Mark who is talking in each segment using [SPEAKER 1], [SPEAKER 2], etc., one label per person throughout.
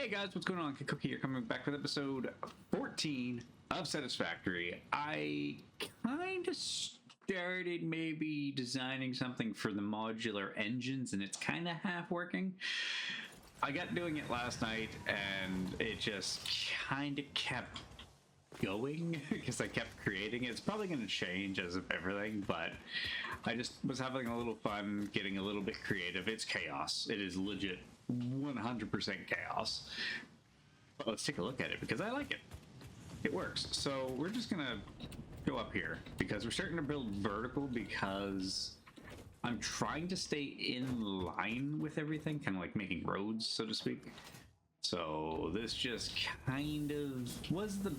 [SPEAKER 1] Hey guys, what's going on? Cookie here, coming back with episode 14 of Satisfactory. I kind of started maybe designing something for the modular engines, and it's kind of half working. I got doing it last night, and it just kind of kept going because I kept creating it. It's probably going to change as of everything, but I just was having a little fun, getting a little bit creative. It's chaos. It is legit 100% chaos. But let's take a look at it because I like it. It works. So we're just gonna go up here because we're starting to build vertical because I'm trying to stay in line with everything, kind of like making roads, so to speak. So this just kind of was the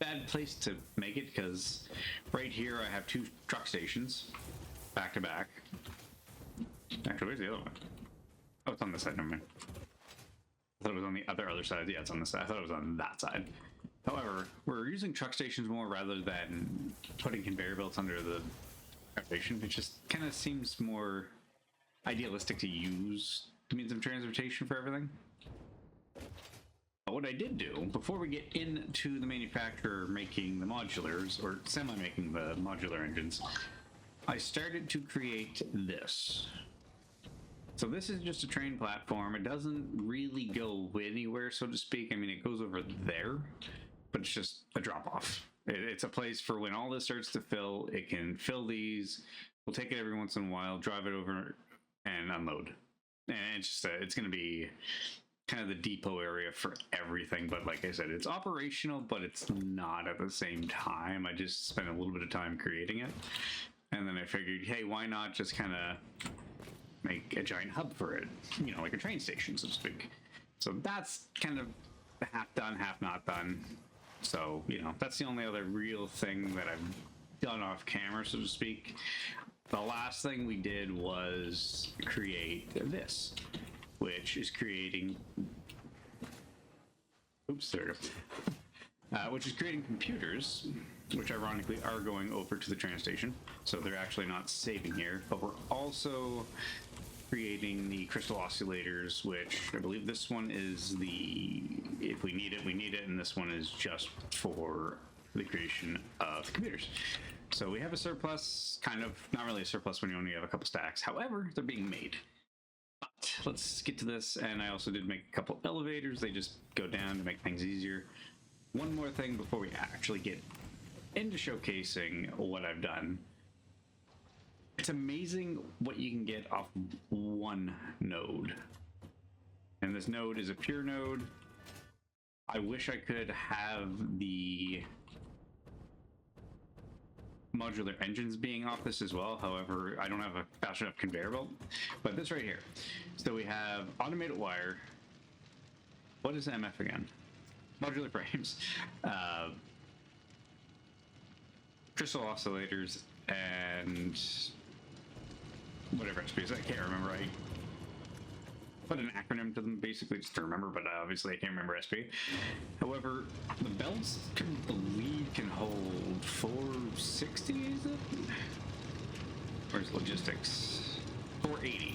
[SPEAKER 1] bad place to make it because right here I have two truck stations back to back. Actually, where's the other one? Oh, it's on this side, never mind. I thought it was on the other side. Yeah, it's on this side. I thought it was on that side. However, we're using truck stations more rather than putting conveyor belts under the foundation. It just kind of seems more idealistic to use the means of transportation for everything. But what I did do, before we get into the manufacturer making the modulars, or semi-making the modular engines, I started to create this. So this is just a train platform. It doesn't really go anywhere, so to speak. I mean, it goes over there, but it's just a drop-off. It's a place for when all this starts to fill, it can fill these. We'll take it every once in a while, drive it over, and unload. And it's just it's going to be kind of the depot area for everything. But like I said, it's operational, but it's not at the same time. I just spent a little bit of time creating it. And then I figured, hey, why not just kind of make a giant hub for it, you know, like a train station, so to speak. So that's kind of half done, half not done. So, you know, that's the only other real thing that I've done off camera, so to speak. The last thing we did was create this, which is creating, oops, there we go. Which is creating computers, which ironically are going over to the train station. So they're actually not saving here, but we're also creating the crystal oscillators, which I believe this one is the, if we need it, we need it, and this one is just for the creation of computers. So we have a surplus, kind of, not really a surplus when you only have a couple stacks. However, they're being made. But let's get to this, and I also did make a couple elevators. They just go down to make things easier. One more thing before we actually get into showcasing what I've done. It's amazing what you can get off one node. And this node is a pure node. I wish I could have the modular engines being off this as well. However, I don't have a fast enough conveyor belt. But this right here. So we have automated wire. What is MF again? Modular frames. Crystal oscillators, and whatever SPs. I can't remember. I put an acronym to them basically just to remember, but obviously I can't remember SP. However, the belts I believe can hold 460, is it? Where's logistics? 480.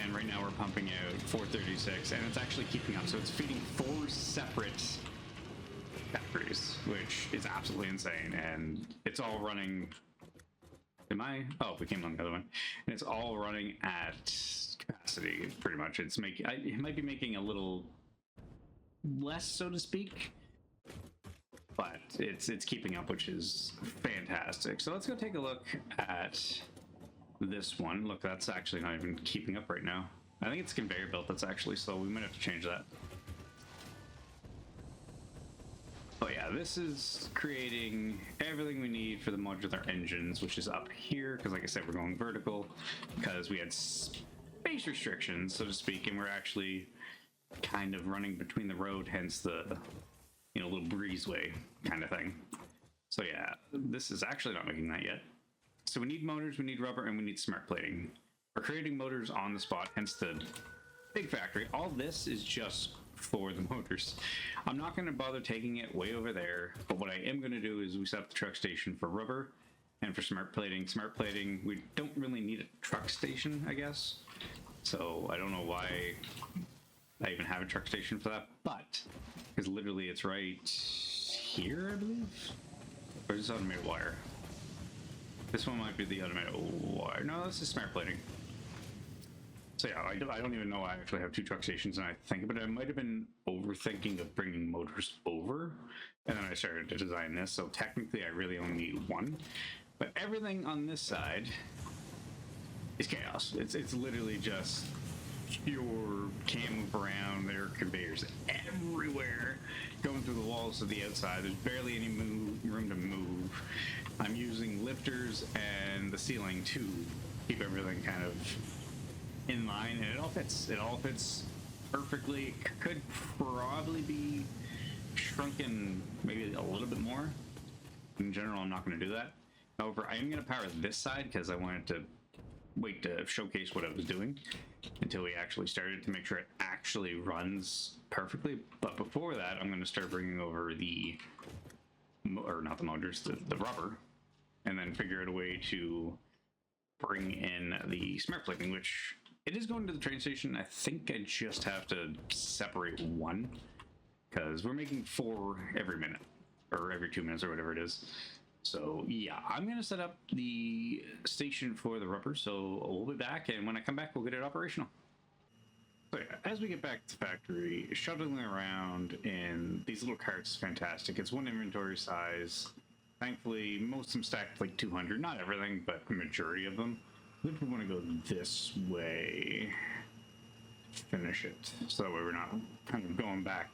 [SPEAKER 1] And right now we're pumping out 436, and it's actually keeping up. So it's feeding 4 separate factories, which is absolutely insane. And it's all running. Oh, we came on the other one. And it's all running at capacity, pretty much. It's making, it might be making a little less, so to speak, but it's keeping up, which is fantastic. So let's go take a look at this one. Look, that's actually not even keeping up right now. I think it's conveyor belt that's actually slow. We might have to change that. Oh yeah, this is creating everything we need for the modular engines, which is up here, because like I said, we're going vertical because we had space restrictions, so to speak, and we're actually kind of running between the road, hence the, you know, little breezeway kind of thing. So yeah, this is actually not making that yet. So we need motors, we need rubber, and we need smart plating. We're creating motors on the spot, hence the big factory. All this is just for the motors. I'm not going to bother taking it way over there, but what I am going to do is we set up the truck station for rubber and for smart plating. Smart plating, we don't really need a truck station, I guess. So I don't know why I even have a truck station for that, but because literally it's right here, I believe. Or is this automated wire? This one might be the automated wire. No, this is smart plating. So yeah, I don't even know I actually have 2 truck stations, and I think about it. I might have been overthinking of bringing motors over, and then I started to design this. So technically, I really only need 1. But everything on this side is chaos. It's literally just pure can't move around. There are conveyors everywhere going through the walls to the outside. There's barely any room to move. I'm using lifters and the ceiling to keep everything kind of in line, and it all fits. It all fits perfectly. It could probably be shrunken maybe a little bit more. In general, I'm not going to do that. However, I am going to power this side because I wanted to wait to showcase what I was doing until we actually started to make sure it actually runs perfectly. But before that, I'm going to start bringing over the, or not the motors, the rubber, and then figure out a way to bring in the smart plating, which it is going to the train station. I think I just have to separate 1 because we're making 4 every minute or every 2 minutes or whatever it is. So yeah, I'm going to set up the station for the rubber, so we'll be back, and when I come back, we'll get it operational. So yeah, as we get back to the factory, shuttling around in these little carts is fantastic. It's 1 inventory size. Thankfully, most of them stacked like 200. Not everything, but the majority of them. I think we want to go this way to finish it, so that way we're not kind of going back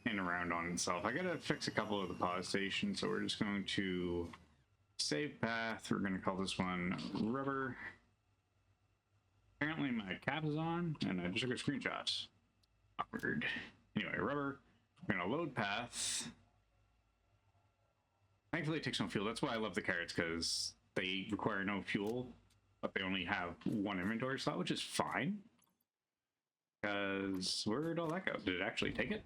[SPEAKER 1] and around on itself. I gotta fix a couple of the pause stations, so we're just going to save path. We're going to call this one rubber. Apparently my cap is on, and I just took a screenshot. Awkward. Anyway, rubber. We're going to load path. Thankfully it takes no fuel. That's why I love the carrots, because they require no fuel, but they only have 1 inventory slot, which is fine. Because where'd all that go? Did it actually take it?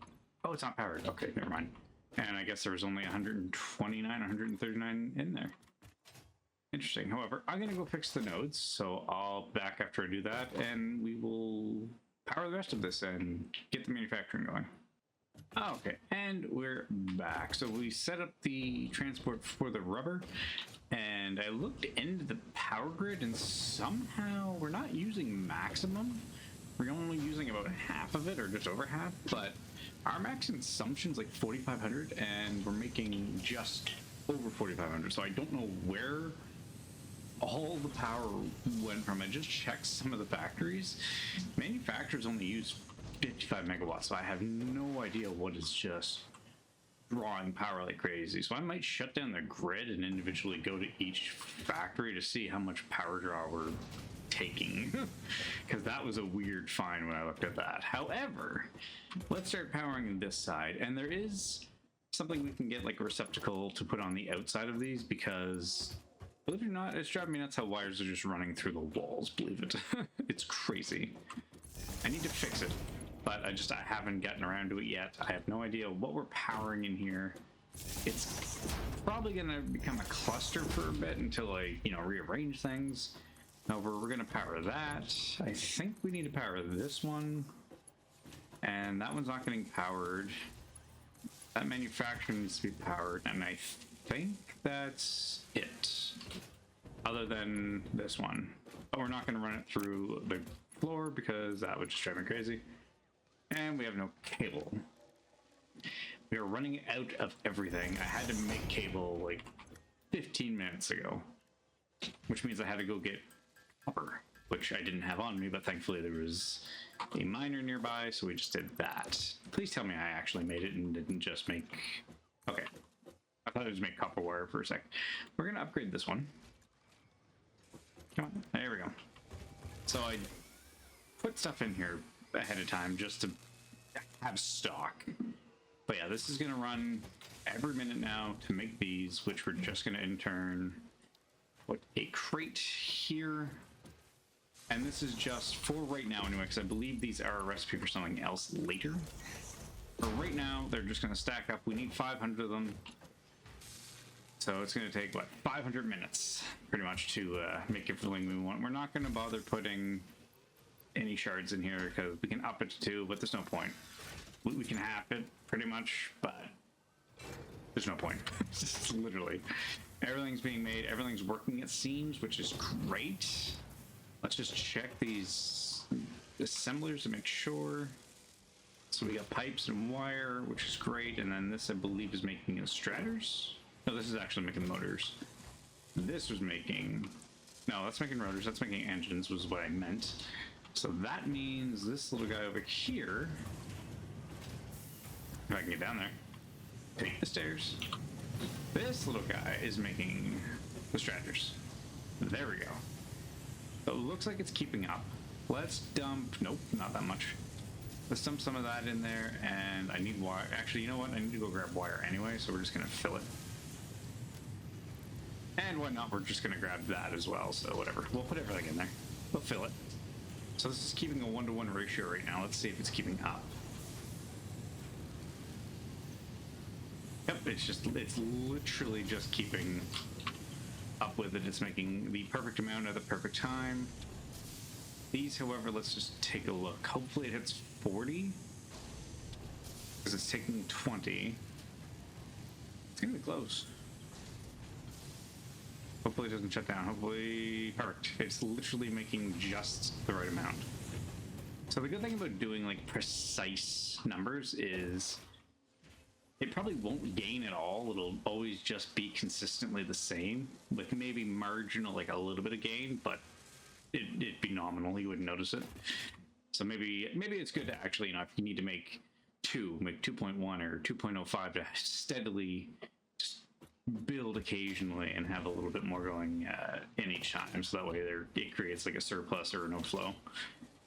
[SPEAKER 1] Oh, it's not powered. Okay, never mind. And I guess there was only 129, 139 in there. Interesting. However, I'm going to go fix the nodes, so I'll back after I do that, and we will power the rest of this and get the manufacturing going. Okay, and we're back. So we set up the transport for the rubber, and I looked into the power grid, and somehow we're not using maximum. We're only using about half of it, or just over half, but our max consumption's like 4,500, and we're making just over 4,500, so I don't know where all the power went from. I just checked some of the factories. Manufacturers only use 55 megawatts, so I have no idea what is just drawing power like crazy. So I might shut down the grid and individually go to each factory to see how much power draw we're taking, because that was a weird find when I looked at that. However, let's start powering this side, and there is something we can get, like a receptacle to put on the outside of these, because believe it or not, it's driving me nuts how wires are just running through the walls. Believe it. It's crazy. I need to fix it, but I haven't gotten around to it yet. I have no idea what we're powering in here. It's probably gonna become a cluster for a bit until I, rearrange things. However, we're gonna power that. I think we need to power this one, and that one's not getting powered. That manufacturer needs to be powered, and I think that's it. Other than this one. But we're not gonna run it through the floor because that would just drive me crazy. And we have no cable. We are running out of everything. I had to make cable like 15 minutes ago, which means I had to go get copper, which I didn't have on me, but thankfully there was a miner nearby, so we just did that. Please tell me I actually made it and didn't just make... Okay. I thought it was make copper wire for a sec. We're gonna upgrade this one. Come on, there we go. So I put stuff in here ahead of time just to have stock. But yeah, this is gonna run every minute now to make these, which we're just gonna in turn put a crate here. And this is just for right now anyway, because I believe these are a recipe for something else later. For right now, they're just gonna stack up. We need 500 of them. So it's going to take, what, 500 minutes, pretty much, to make everything we want. We're not going to bother putting any shards in here because we can up it to 2, but there's no point. We can half it pretty much, but there's no point. Just literally everything's being made, everything's working, it seems, which is great. Let's just check these assemblers to make sure. So we got pipes and wire, which is great, and then this I believe is making strators. No, this is actually making the motors. This was making, no, that's making rotors, that's making engines was what I meant. So that means this little guy over here, if I can get down there, take the stairs. This little guy is making the strators. There we go. So it looks like it's keeping up. Let's dump, nope, not that much. Let's dump some of that in there, and I need wire. Actually, you know what? I need to go grab wire anyway, so we're just gonna fill it. And why not? We're just gonna grab that as well, so whatever. We'll put everything in there. We'll fill it. So this is keeping a 1-to-1 ratio right now. Let's see if it's keeping up. Yep, it's literally just keeping up with it. It's making the perfect amount at the perfect time. These, however, let's just take a look. Hopefully it hits 40. Because it's taking 20. It's gonna be close. Hopefully it doesn't shut down. Hopefully, perfect. It's literally making just the right amount. So the good thing about doing like precise numbers is it probably won't gain at all. It'll always just be consistently the same with maybe marginal, like a little bit of gain, but it'd be nominal. You wouldn't notice it. So maybe it's good to actually, you know, if you need to make 2.1 or 2.05 to steadily just build occasionally and have a little bit more going in each time, so that way it creates like a surplus or an overflow.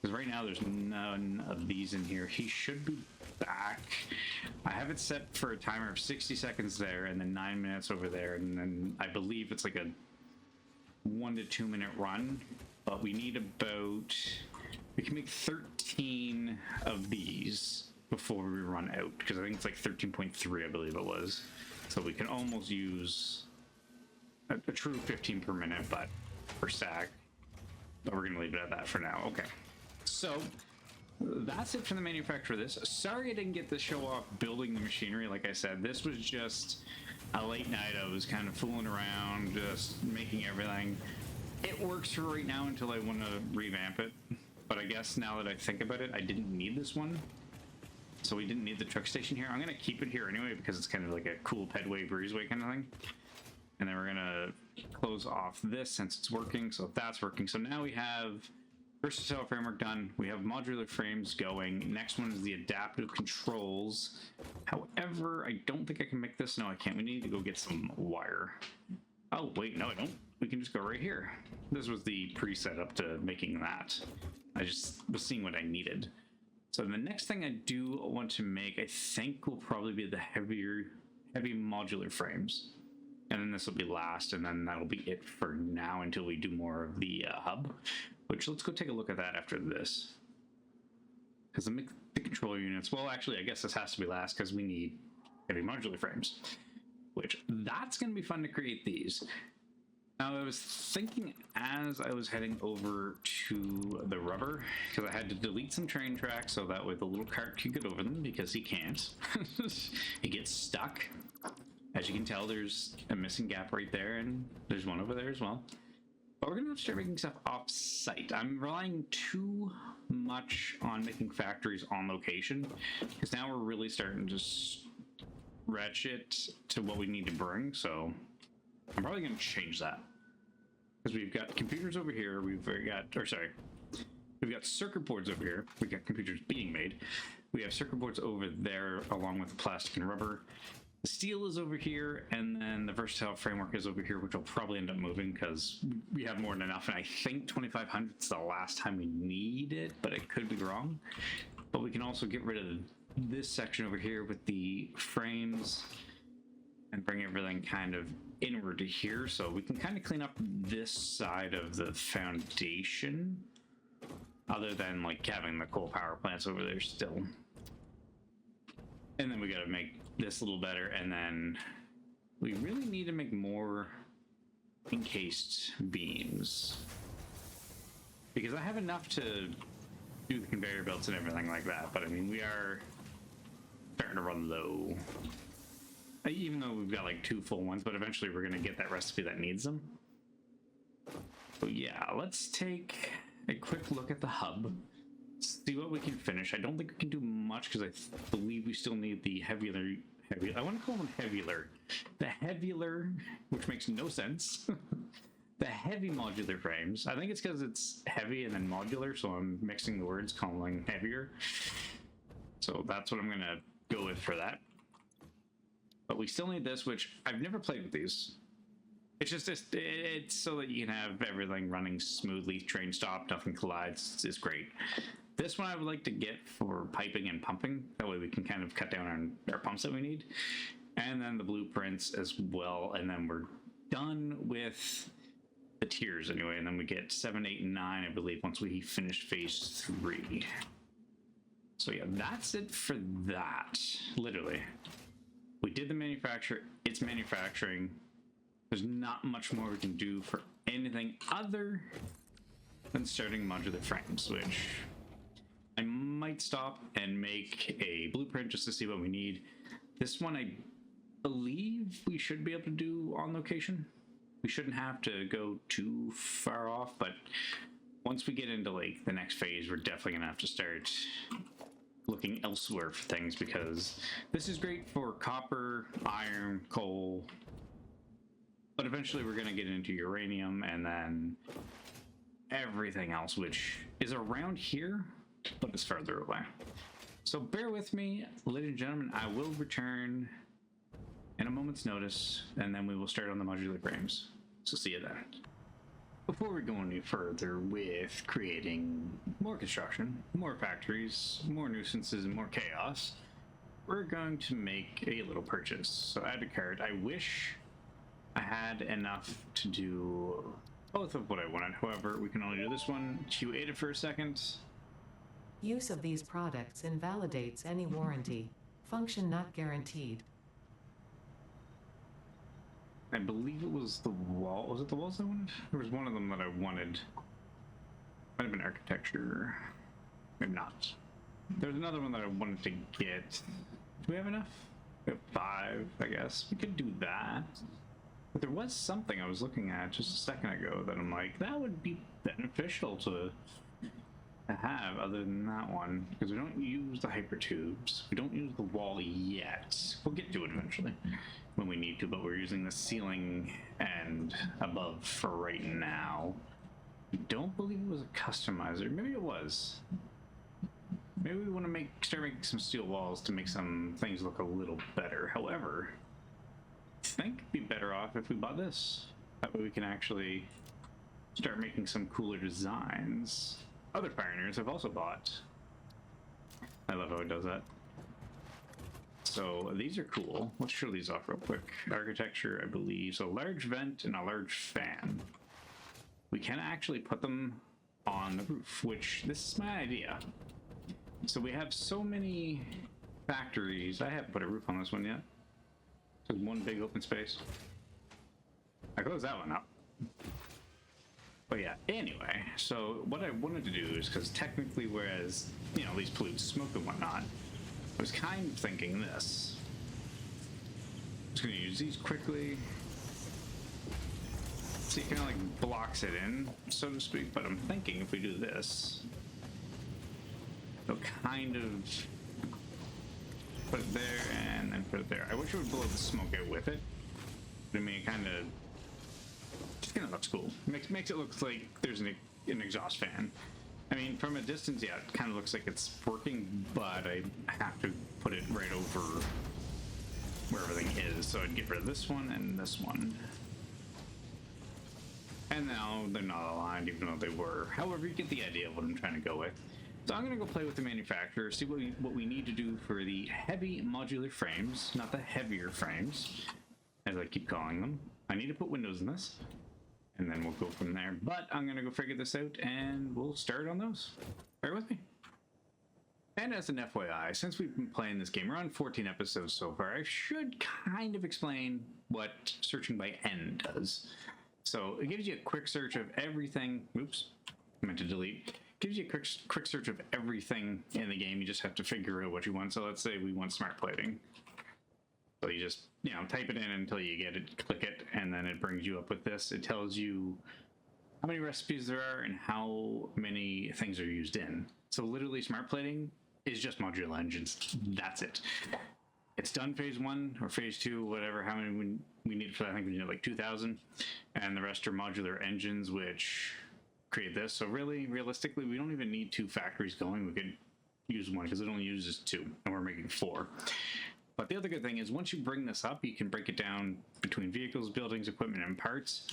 [SPEAKER 1] Because right now there's none of these in here. He should be back. I have it set for a timer of 60 seconds there and then 9 minutes over there, and then I believe it's like a 1 to 2 minute run, but we need about, we can make 13 of these before we run out, because I think it's like 13.3 I believe it was. So we can almost use a true 15 per minute, but per stack. But we're gonna leave it at that for now. Okay. So that's it for the manufacture of this. Sorry I didn't get to show off building the machinery. Like I said, this was just a late night. I was kind of fooling around, just making everything. It works for right now until I want to revamp it. But I guess now that I think about it, I didn't need this one. So we didn't need the truck station here. I'm going to keep it here anyway because it's kind of like a cool pedway, breezeway kind of thing. And then we're going to close off this since it's working. So that's working. So now we have versatile framework done. We have modular frames going. Next one is the adaptive controls. However, I don't think I can make this. No, I can't. We need to go get some wire. Oh, wait, no, I don't. We can just go right here. This was the pre-set up to making that. I just was seeing what I needed. So the next thing I do want to make, I think, will probably be the heavy modular frames. And then this will be last, and then that'll be it for now until we do more of the hub. Which, let's go take a look at that after this. Because the controller units, well, actually, I guess this has to be last because we need heavy modular frames. Which, that's going to be fun to create these. Now, I was thinking as I was heading over to the rubber, because I had to delete some train tracks so that way the little cart can get over them, because he can't. He gets stuck. As you can tell, there's a missing gap right there, and there's one over there as well. But we're going to have to start making stuff off-site. I'm relying too much on making factories on location, because now we're really starting to stretch it to what we need to bring, so I'm probably going to change that. Because we've got computers over here, we've got circuit boards over here, we've got computers being made, we have circuit boards over there along with plastic and rubber. The steel is over here, and then the versatile framework is over here, which will probably end up moving because we have more than enough, and I think 2500 is the last time we need it, but it could be wrong. But we can also get rid of this section over here with the frames and bring everything kind of inward to here, so we can kind of clean up this side of the foundation, other than like having the coal power plants over there still. And then we got to make this a little better, and then we really need to make more encased beams, because I have enough to do the conveyor belts and everything like that. But I mean, we are starting to run low. Even though we've got like 2 full ones, but eventually we're going to get that recipe that needs them. So yeah, let's take a quick look at the hub. See what we can finish. I don't think we can do much because I believe we still need the Heav'ier. I want to call them Heav'ier. The Heav'ier, which makes no sense. The heavy modular frames. I think it's because it's heavy and then modular, so I'm mixing the words, calling Heav'ier. So that's what I'm going to go with for that. But we still need this, which I've never played with these. It's just it's so that you can have everything running smoothly, train stop, nothing collides. It's great. This one I would like to get for piping and pumping. That way we can kind of cut down on our pumps that we need. And then the blueprints as well. And then we're done with the tiers anyway. And then we get 7, 8, and 9, I believe, once we finish phase 3. So yeah, that's it for that. Literally. We did the manufacture. It's manufacturing. There's not much more we can do for anything other than starting modular frames, which I might stop and make a blueprint just to see what we need. This one I believe we should be able to do on location. We shouldn't have to go too far off, but once we get into like the next phase, we're definitely gonna have to start looking elsewhere for things, because this is great for copper, iron, coal, but eventually we're gonna get into uranium and then everything else, which is around here but it's further away. So bear with me, ladies and gentlemen. I will return in a moment's notice, and then we will start on the modular frames. So see you then. Before we go any further with creating more construction, more factories, more nuisances, and more chaos, we're going to make a little purchase. So add to cart. I wish I had enough to do both of what I wanted. However, we can only do this one. Q8 it for a second.
[SPEAKER 2] Use of these products invalidates any warranty. Function not guaranteed.
[SPEAKER 1] I believe it was the wall. Was it the walls I wanted? There was one of them that I wanted. Might have been architecture. Maybe not. There's another one that I wanted to get. Do we have enough? We have 5, I guess. We could do that. But there was something I was looking at just a second ago that I'm like, that would be beneficial to have other than that one, because we don't use the hypertubes. We don't use the wall yet. We'll get to it eventually when we need to, but we're using the ceiling and above for right now. I don't believe it was a customizer. Maybe it was. Maybe we want to start making some steel walls to make some things look a little better. However, I think it'd be better off if we bought this. That way we can actually start making some cooler designs. Other pioneers have also bought. I love how it does that. So these are cool. Let's show these off real quick. Architecture, I believe. So large vent and a large fan. We can actually put them on the roof, which this is my idea. So we have so many factories. I haven't put a roof on this one yet. Just one big open space. I closed that one up. But yeah, anyway, so what I wanted to do is, because technically, whereas, you know, these pollute smoke and whatnot, I was kind of thinking this. I'm just going to use these quickly. See, it kind of like blocks it in, so to speak, but I'm thinking if we do this, it'll kind of put it there and then put it there. I wish it would blow the smoke out with it. But I mean, it kind of looks cool. Makes it look like there's an exhaust fan. I mean, from a distance, yeah, it kind of looks like it's working, but I have to put it right over where everything is. So I'd get rid of this one and this one. And now they're not aligned, even though they were. However, you get the idea of what I'm trying to go with. So I'm going to go play with the manufacturer, see what we need to do for the heavy modular frames, not the Heav'ier frames, as I keep calling them. I need to put windows in this, and then we'll go from there. But I'm going to go figure this out, and we'll start on those. Bear with me. And as an FYI, since we've been playing this game, we're on 14 episodes so far, I should kind of explain what searching by N does. So it gives you a quick search of everything. Oops, I meant to delete. gives you a quick search of everything in the game. You just have to figure out what you want. So let's say we want smart plating. So you just, type it in until you get it, click it, and then it brings you up with this. It tells you how many recipes there are and how many things are used in. So literally smart plating is just modular engines. That's it. It's done phase 1 or phase 2, whatever, how many we need for that. I think we need like 2,000. And the rest are modular engines, which create this. So really, realistically, we don't even need 2 factories going. We could use 1 because it only uses 2, and we're making 4. But the other good thing is once you bring this up, you can break it down between vehicles, buildings, equipment, and parts.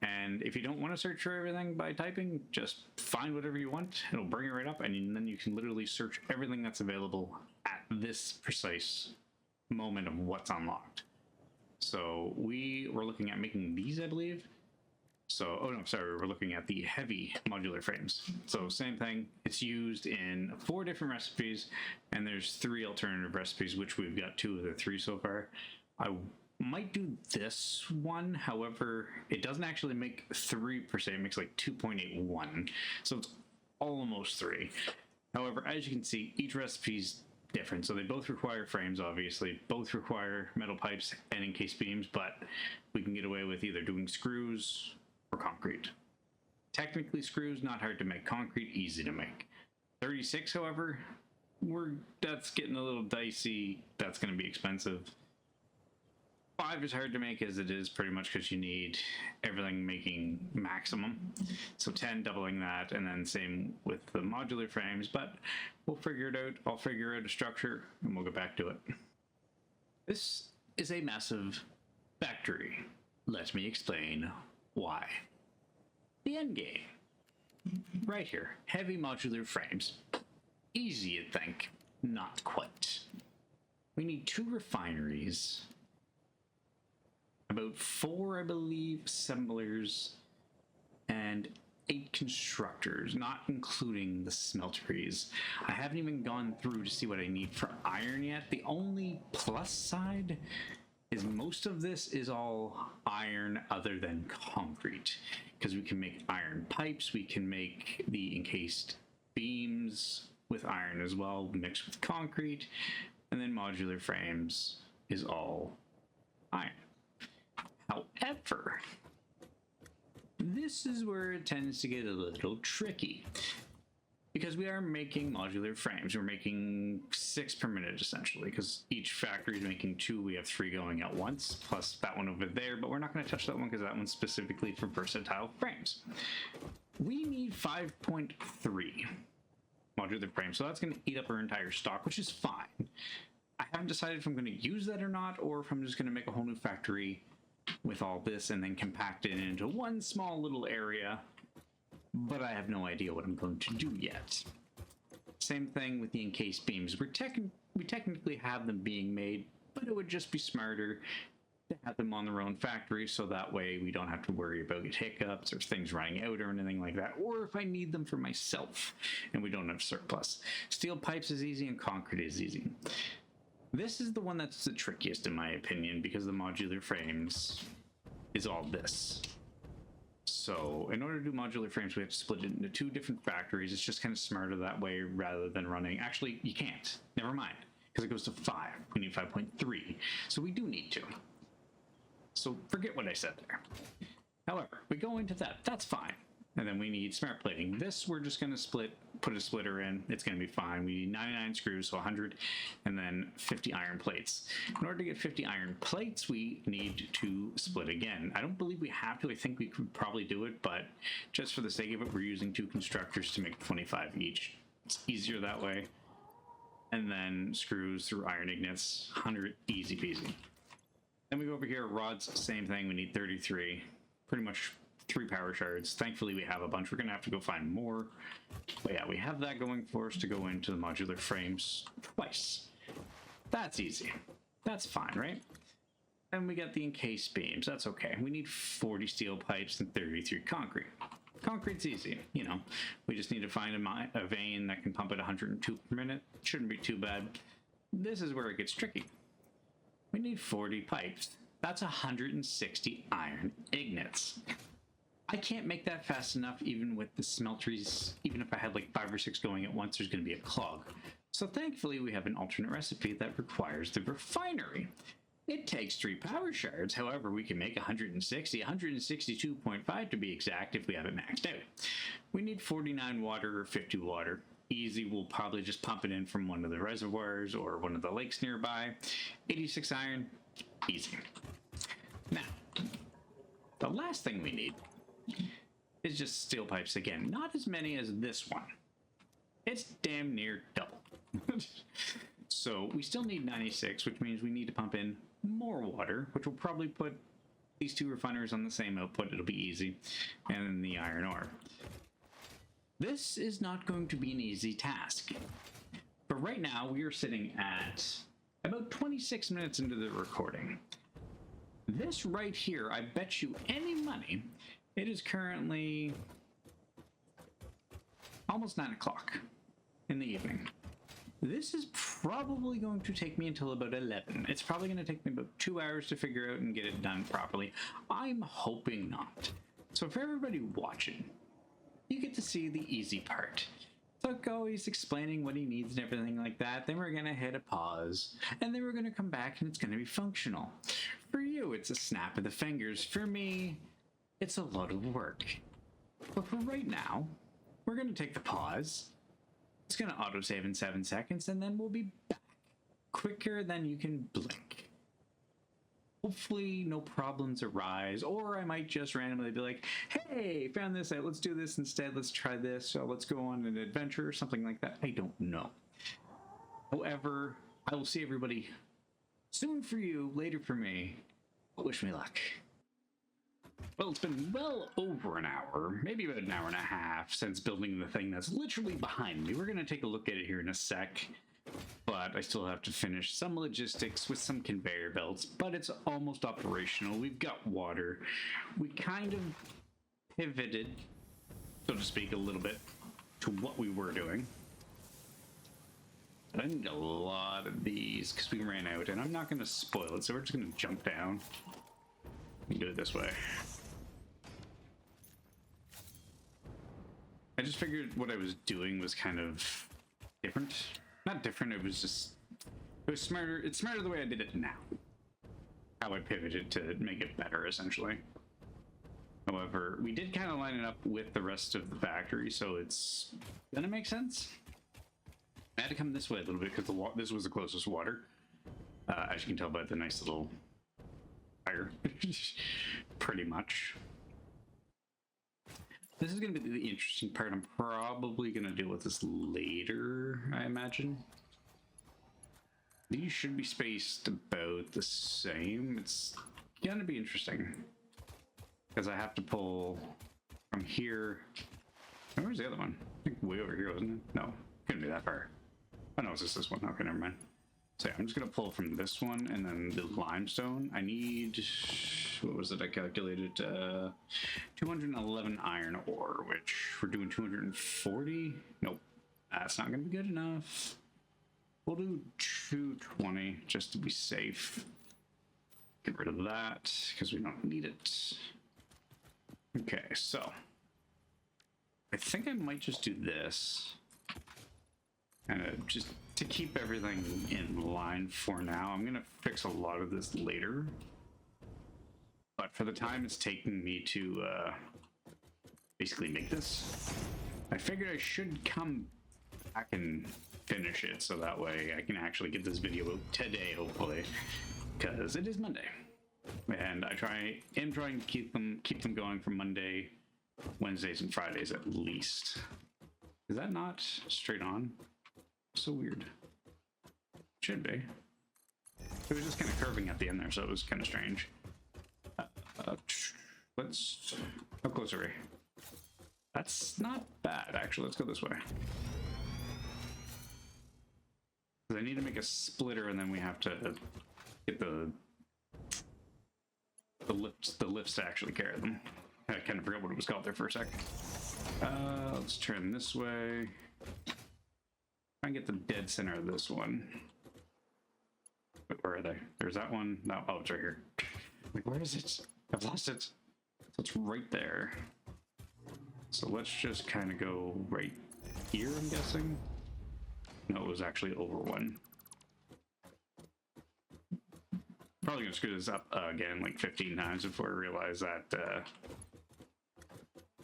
[SPEAKER 1] And if you don't want to search for everything by typing, just find whatever you want. It'll bring it right up, and then you can literally search everything that's available at this precise moment of what's unlocked. So we were looking at making these, I believe. So, oh no, sorry, we're looking at the heavy modular frames. So same thing, it's used in 4 different recipes, and there's 3 alternative recipes, which we've got 2 of the 3 so far. I might do this one, however, it doesn't actually make 3 per se, it makes like 2.81, so it's almost 3. However, as you can see, each recipe's different, so they both require frames, obviously, both require metal pipes and encased beams, but we can get away with either doing screws or concrete. Technically screws, not hard to make. Concrete, easy to make. 36, however, that's getting a little dicey. That's going to be expensive. 5 is hard to make as it is, pretty much because you need everything making maximum. So 10, doubling that, and then same with the modular frames, but we'll figure it out. I'll figure out a structure, and we'll get back to it. This is a massive factory. Let me explain why. The end game. Right here. Heavy modular frames. Easy, you'd think. Not quite. We need 2 refineries. About 4, I believe, assemblers. And 8 constructors, not including the smelteries. I haven't even gone through to see what I need for iron yet. The only plus side is most of this is all iron other than concrete, because we can make iron pipes, we can make the encased beams with iron as well, mixed with concrete, and then modular frames is all iron. However, this is where it tends to get a little tricky, because we are making modular frames. We're making 6 per minute, essentially, because each factory is making 2. We have 3 going at once, plus that one over there, but we're not going to touch that one because that one's specifically for versatile frames. We need 5.3 modular frames, so that's going to eat up our entire stock, which is fine. I haven't decided if I'm going to use that or not, or if I'm just going to make a whole new factory with all this and then compact it into one small little area, but I have no idea what I'm going to do yet. Same thing with the encased beams. We technically have them being made, but it would just be smarter to have them on their own factory, so that way we don't have to worry about hiccups or things running out or anything like that, or if I need them for myself and we don't have surplus. Steel pipes is easy and concrete is easy. This is the one that's the trickiest in my opinion, because the modular frames is all this. So in order to do modular frames, we have to split it into 2 different factories. It's just kind of smarter that way rather than running. Actually, you can't. Never mind, because it goes to 5. We need 5.3. So we do need 2. So forget what I said there. However, we go into that. That's fine. And then we need smart plating. This we're just going to put a splitter in. It's going to be fine. We need 99 screws, so 100, and then 50 iron plates. In order to get 50 iron plates, we need to split again. I don't believe we have to. I think we could probably do it, but just for the sake of it, we're using 2 constructors to make 25 each. It's easier that way. And then screws through iron ignits, 100, easy peasy. Then we go over here, rods, same thing. We need 33, pretty much 3 power shards. Thankfully, we have a bunch. We're going to have to go find more. But yeah, we have that going for us to go into the modular frames twice. That's easy. That's fine, right? And we got the encased beams. That's okay. We need 40 steel pipes and 33 concrete. Concrete's easy, you know. We just need to find a vein that can pump at 102 per minute. Shouldn't be too bad. This is where it gets tricky. We need 40 pipes. That's 160 iron ignits. I can't make that fast enough even with the smelteries. Even if I had like 5 or 6 going at once, there's going to be a clog. So thankfully we have an alternate recipe that requires the refinery. It takes 3 power shards, however we can make 162.5 to be exact if we have it maxed out. We need 49 water or 50 water. Easy, we'll probably just pump it in from one of the reservoirs or one of the lakes nearby. 86 iron, easy. Now, the last thing we need is just steel pipes again. Not as many as this one. It's damn near double. So we still need 96, which means we need to pump in more water, which will probably put these 2 refiners on the same output. It'll be easy. And then the iron ore. This is not going to be an easy task. But right now we are sitting at about 26 minutes into the recording. This right here, I bet you any money, it is currently almost 9 o'clock in the evening. This is probably going to take me until about 11. It's probably going to take me about 2 hours to figure out and get it done properly. I'm hoping not. So for everybody watching, you get to see the easy part. So Goey's explaining what he needs and everything like that. Then we're going to hit a pause. And then we're going to come back and it's going to be functional. For you, it's a snap of the fingers. For me, it's a lot of work. But for right now, we're going to take the pause. It's going to autosave in 7 seconds, and then we'll be back quicker than you can blink. Hopefully no problems arise, or I might just randomly be like, hey, found this out, let's do this instead, let's try this, so let's go on an adventure or something like that. I don't know. However, I will see everybody soon for you, later for me. Wish me luck. Well, it's been well over an hour, maybe about an hour and a half since building the thing that's literally behind me. We're going to take a look at it here in a sec, but I still have to finish some logistics with some conveyor belts, but it's almost operational. We've got water. We kind of pivoted, so to speak, a little bit to what we were doing. But I need a lot of these because we ran out, and I'm not going to spoil it, so we're just going to jump down and do it this way. I just figured what I was doing was kind of different. Not different, it was smarter. It's smarter the way I did it now. How I pivoted to make it better, essentially. However, we did kind of line it up with the rest of the factory, so it's gonna make sense. I had to come this way a little bit because this was the closest water. As you can tell by the nice little fire. Pretty much. This is going to be the interesting part. I'm probably going to deal with this later, I imagine. These should be spaced about the same. It's going to be interesting. Because I have to pull from here. Oh, where's the other one? I think way over here, wasn't it? No, couldn't be that far. Oh no, it's just this one. Okay, never mind. So yeah, I'm just going to pull from this one and then the limestone. I need, what was it I calculated? 211 iron ore, which we're doing 240. Nope, that's not going to be good enough. We'll do 220 just to be safe. Get rid of that because we don't need it. Okay, so I think I might just do this. And just to keep everything in line for now. I'm gonna fix a lot of this later, but for the time it's taking me to basically make this, I figured I should come back and finish it so that way I can actually get this video out today, hopefully, because it is Monday, and am trying to keep them going from Monday, Wednesdays, and Fridays at least. Is that not straight on? So weird. Should be. It was just kind of curving at the end there, so it was kind of strange. Let's... How close are we? That's not bad, actually. Let's go this way. Because I need to make a splitter, and then we have to get the lifts to actually carry them. I kind of forgot what it was called there for a sec. Let's turn this way. Try and get the dead center of this one. Wait, where are they? There's that one. No, oh, it's right here. Like, where is it? I've lost it. So it's right there. So let's just kind of go right here, I'm guessing. No, it was actually over one. Probably gonna screw this up again like 15 times before I realize that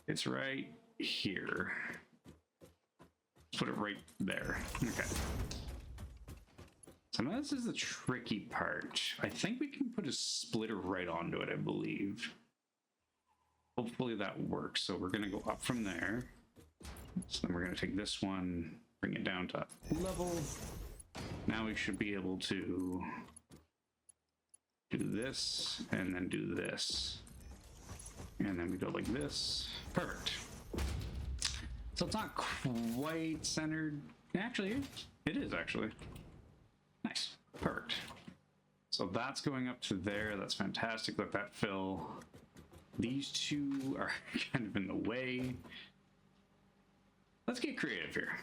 [SPEAKER 1] it's right here. Let's put it right there. Okay. So now this is the tricky part. I think we can put a splitter right onto it, I believe. Hopefully that works. So we're gonna go up from there. So then we're gonna take this one, bring it down to level. Now we should be able to do this and then do this. And then we go like this. Perfect. So it's not quite centered. Actually, it is actually. Nice. Perfect. So that's going up to there. That's fantastic. Let that fill. These two are kind of in the way. Let's get creative here.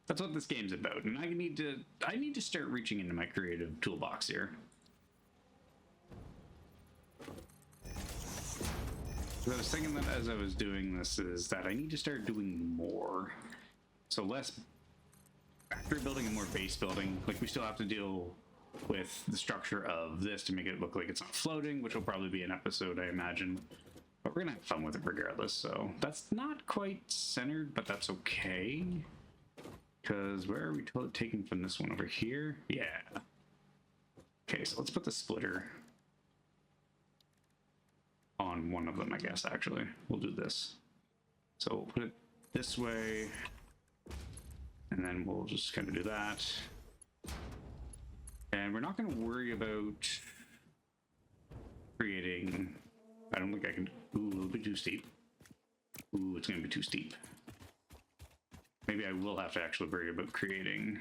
[SPEAKER 1] That's what this game's about. And I need to start reaching into my creative toolbox here. I was thinking that as I was doing this is that I need to start doing more. So less factory building and more base building. Like we still have to deal with the structure of this to make it look like it's not floating, which will probably be an episode, I imagine. But we're gonna have fun with it regardless. So that's not quite centered, but that's okay. Because where are we taking from this one over here? Yeah. Okay, so let's put the splitter on one of them, I guess, actually. We'll do this. So we'll put it this way, and then we'll just kind of do that. And we're not going to worry about creating... I don't think I can... Ooh, a little bit too steep. Ooh, it's going to be too steep. Maybe I will have to actually worry about creating...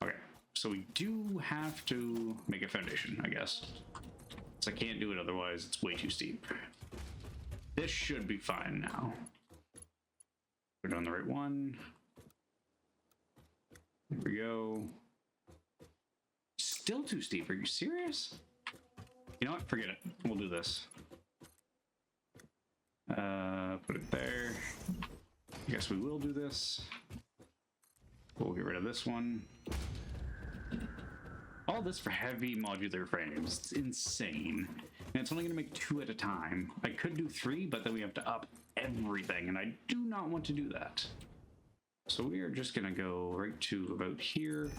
[SPEAKER 1] Okay, so we do have to make a foundation, I guess. I can't do it otherwise, it's way too steep. This should be fine now. Put it on the right one. There we go. Still too steep, are you serious? You know what, forget it. We'll do this. Put it there. I guess we will do this. We'll get rid of this one. All this for heavy modular frames. It's insane. And it's only going to make 2 at a time. I could do 3, but then we have to up everything, and I do not want to do that. So we are just going to go right to about here.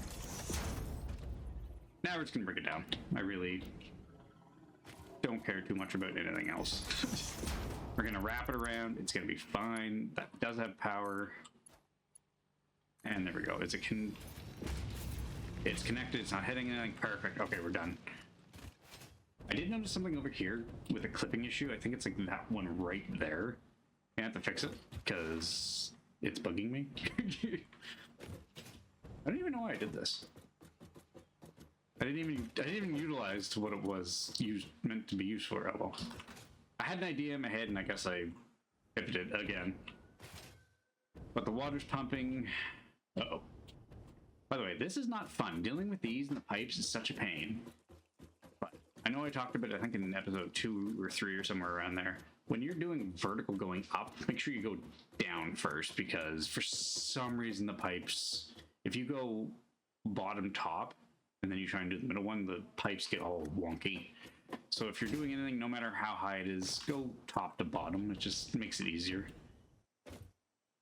[SPEAKER 1] Now we're just going to bring it down. I really don't care too much about anything else. We're going to wrap it around. It's going to be fine. That does have power. And there we go. It's connected, it's not hitting anything. Perfect. Okay, we're done. I did notice something over here with a clipping issue. I think it's like that one right there. I have to fix it because it's bugging me. I don't even know why I did this. I didn't even utilize what it was meant to be used for. Oh well. I had an idea in my head and I guess I pivoted it again. But the water's pumping. Uh-oh. By the way, this is not fun. Dealing with these and the pipes is such a pain. But I know I talked about it, I think in episode 2 or 3 or somewhere around there. When you're doing vertical going up, make sure you go down first because for some reason the pipes, if you go bottom top and then you try and do the middle one, the pipes get all wonky. So if you're doing anything, no matter how high it is, go top to bottom. It just makes it easier.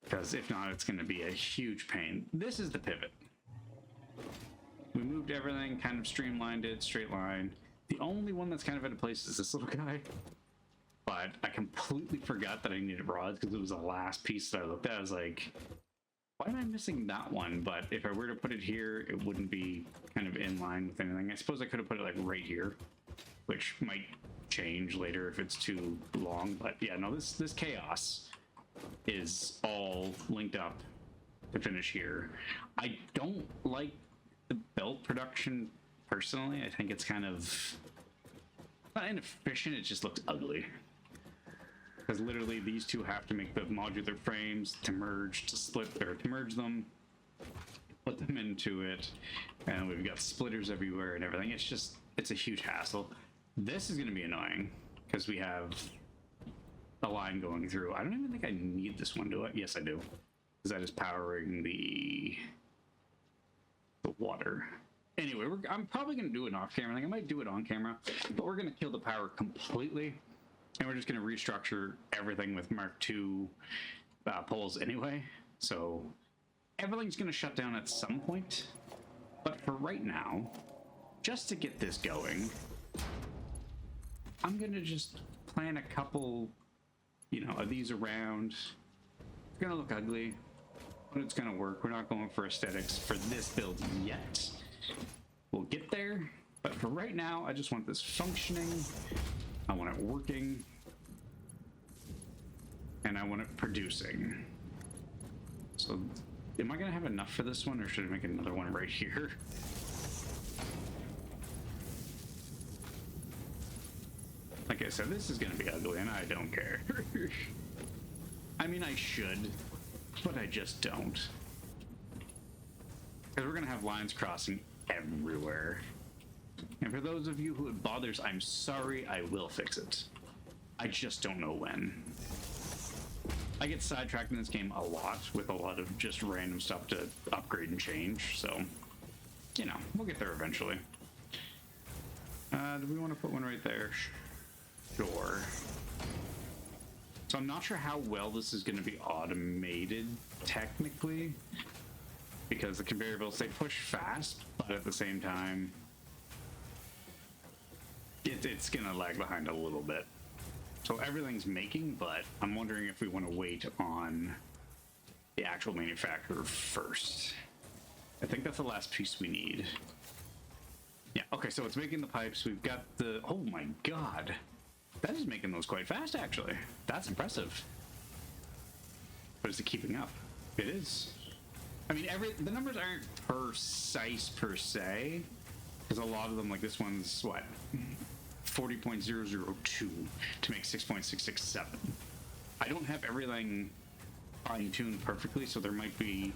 [SPEAKER 1] Because if not, it's going to be a huge pain. This is the pivot. We moved everything, kind of streamlined it, straight line. The only one that's kind of out of place is this little guy. But I completely forgot that I needed rods because it was the last piece that I looked at. I was like, why am I missing that one? But if I were to put it here, it wouldn't be kind of in line with anything. I suppose I could have put it like right here, which might change later if it's too long. But yeah, no, this chaos is all linked up to finish here. I don't like the belt production personally. I think it's kind of not inefficient, it just looks ugly. Because literally these two have to make the modular frames to merge, to split, or to merge them, put them into it, and we've got splitters everywhere and everything. It's just, it's a huge hassle. This is going to be annoying because we have a line going through. I don't even think I need this one, do I? Yes, I do. Because that is powering the water. Anyway, I'm probably going to do it off camera. Like, I might do it on camera, but we're going to kill the power completely. And we're just going to restructure everything with Mark II poles anyway. So everything's going to shut down at some point. But for right now, just to get this going, I'm going to just plan a couple, you know, of these around. It's going to look ugly, but it's going to work. We're not going for aesthetics for this build yet. We'll get there, but for right now, I just want this functioning. I want it working, and I want it producing. So, am I going to have enough for this one, or should I make another one right here? Like I said, this is going to be ugly, and I don't care. I mean, I should, but I just don't. Because we're going to have lines crossing everywhere. And for those of you who it bothers, I'm sorry, I will fix it. I just don't know when. I get sidetracked in this game a lot with a lot of just random stuff to upgrade and change, so, you know, we'll get there eventually. Do we want to put one right there? Sure. So I'm not sure how well this is going to be automated, technically, because the conveyor belts, they push fast, but at the same time, it's going to lag behind a little bit. So everything's making, but I'm wondering if we want to wait on the actual manufacturer first. I think that's the last piece we need. Yeah, okay, so it's making the pipes. We've got the... Oh my god. That is making those quite fast, actually. That's impressive. But is it keeping up? It is. I mean, the numbers aren't precise per se, because a lot of them, like this one's, what, 40.002 to make 6.667. I don't have everything fine-tuned perfectly, so there might be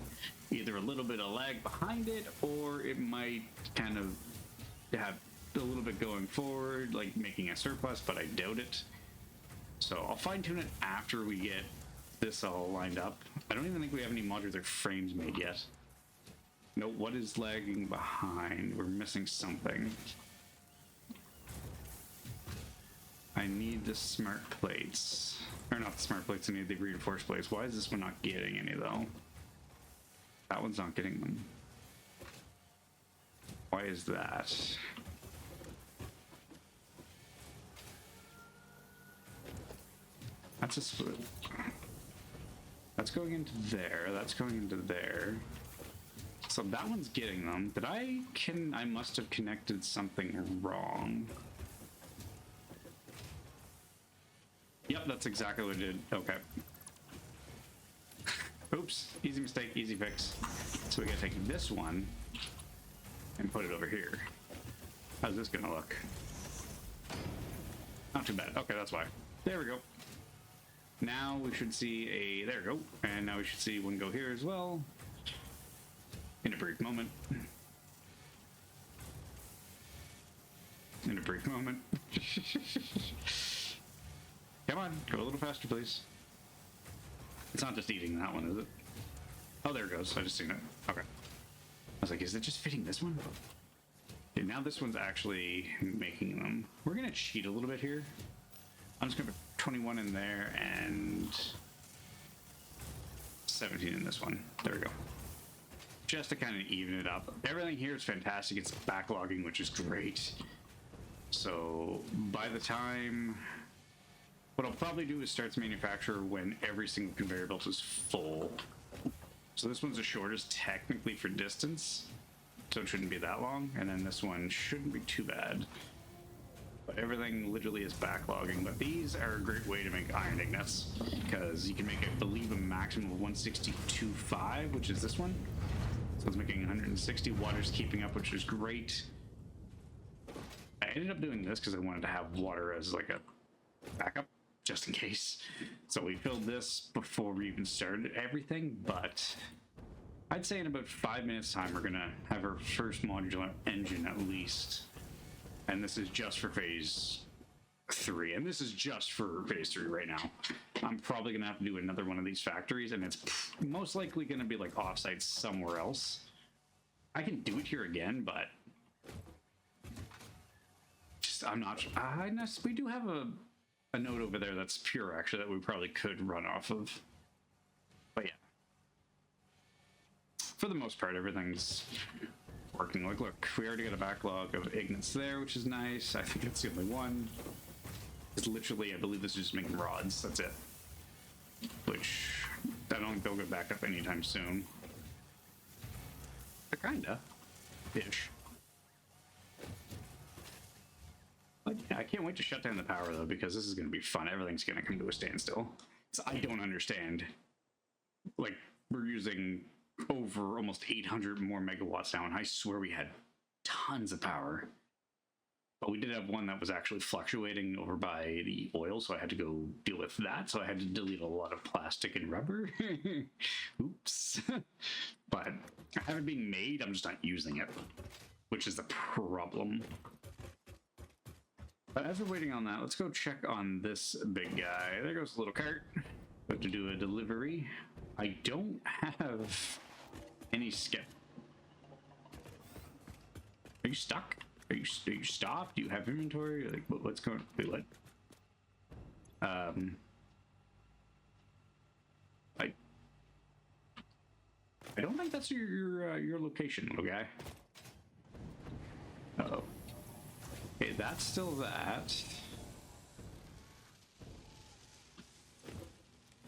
[SPEAKER 1] either a little bit of lag behind it, or it might kind of have a little bit going forward, like making a surplus, but I doubt it. So I'll fine-tune it after we get this all lined up. I don't even think we have any modular frames made yet. No, what is lagging behind? We're missing something. I need the smart plates. Or not the smart plates, I need the reinforced plates. Why is this one not getting any though? That one's not getting them. Why is that? That's a split. That's going into there. That's going into there. So that one's getting them. I must have connected something wrong. Yep, that's exactly what I did. Okay. Oops. Easy mistake, easy fix. So we gotta take this one and put it over here. How's this gonna look? Not too bad. Okay, that's why. There we go. Now we should see there we go. And now we should see one go here as well. In a brief moment. In a brief moment. Come on, go a little faster, please. It's not just eating that one, is it? Oh, there it goes. I just seen it. Okay. I was like, is it just fitting this one? Okay, now this one's actually making them. We're gonna cheat a little bit here. I'm just gonna put 21 in there and 17 in this one. There we go. Just to kind of even it up. Everything here is fantastic. It's backlogging, which is great. So by the time... What I'll probably do is start to manufacture when every single conveyor belt is full. So this one's the shortest technically for distance, so it shouldn't be that long, and then this one shouldn't be too bad. But everything literally is backlogging, but these are a great way to make iron ingots, because you can make, I believe, a maximum of 162.5, which is this one. So it's making 160, water's keeping up, which is great. I ended up doing this because I wanted to have water as like a backup, just in case. So we filled this before we even started everything, but I'd say in about 5 minutes time we're gonna have our first modular engine at least. And this is just for phase 3, and this is just for phase 3 right now. I'm probably gonna have to do another one of these factories, and it's most likely gonna be like offsite somewhere else. I can do it here again, but just I'm not sure. We do have a node over there that's pure actually that we probably could run off of, but yeah, for the most part everything's working. Like, look, we already got a backlog of ignits there, which is nice. I think that's the only one. It's literally, I believe this is just making rods. That's it. Which I don't think they'll go back up anytime soon. But kinda ish. But yeah, I can't wait to shut down the power though, because this is gonna be fun. Everything's gonna come to a standstill. So I don't understand. Like, we're using over almost 800 more megawatts now, and I swear we had tons of power. But we did have one that was actually fluctuating over by the oil, so I had to go deal with that. So I had to delete a lot of plastic and rubber. Oops. But I have it being made, I'm just not using it, which is the problem. But as we're waiting on that, let's go check on this big guy. There goes the little cart. About to do a delivery. I don't have any skip. Are you stuck? Are you stopped? Do you have inventory? Like, what's going on? Wait, what? I don't think that's your location, little guy. Uh-oh. Okay, that's still that.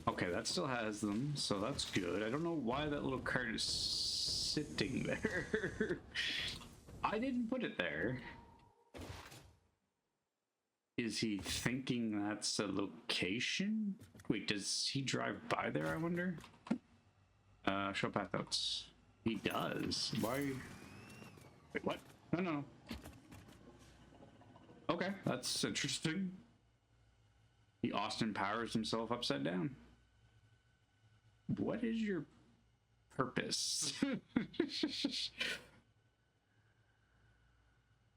[SPEAKER 1] Okay, that still has them, so that's good. I don't know why that little cart is sitting there. I didn't put it there. Is he thinking that's a location? Wait, does he drive by there, I wonder? Show path notes. He does. Why? Wait, what? No. Okay, that's interesting. He Austin powers himself upside down. What is your purpose?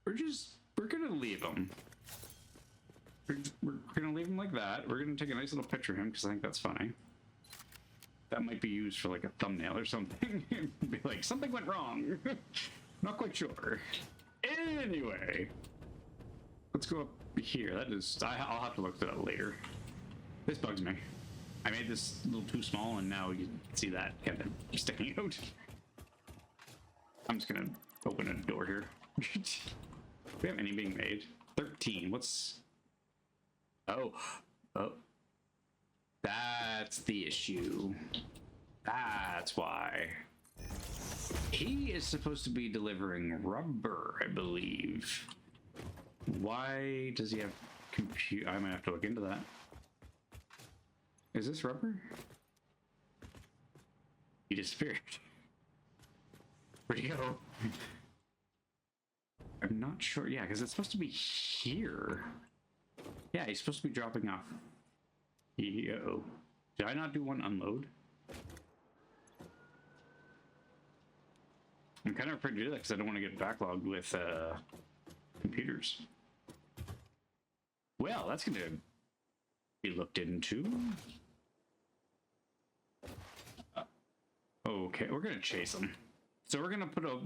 [SPEAKER 1] We're gonna leave him. We're gonna leave him like that. We're gonna take a nice little picture of him because I think that's funny. That might be used for like a thumbnail or something. Be like, something went wrong. Not quite sure. Anyway, let's go up here. That is, I'll have to look at that later. This bugs me. I made this a little too small, and now you can see that kind of sticking out. I'm just gonna open a door here. Do we have any being made? 13. What's... Oh. That's the issue. That's why. He is supposed to be delivering rubber, I believe. Why does he have compute? I might have to look into that. Is this rubber? He disappeared. Where'd he go? I'm not sure. Yeah, because it's supposed to be here. Yeah, he's supposed to be dropping off. Uh-oh. Did I not do one unload? I'm kind of afraid to do that because I don't want to get backlogged with computers. Well, that's going to be looked into. Okay, we're going to chase them. So we're going to put a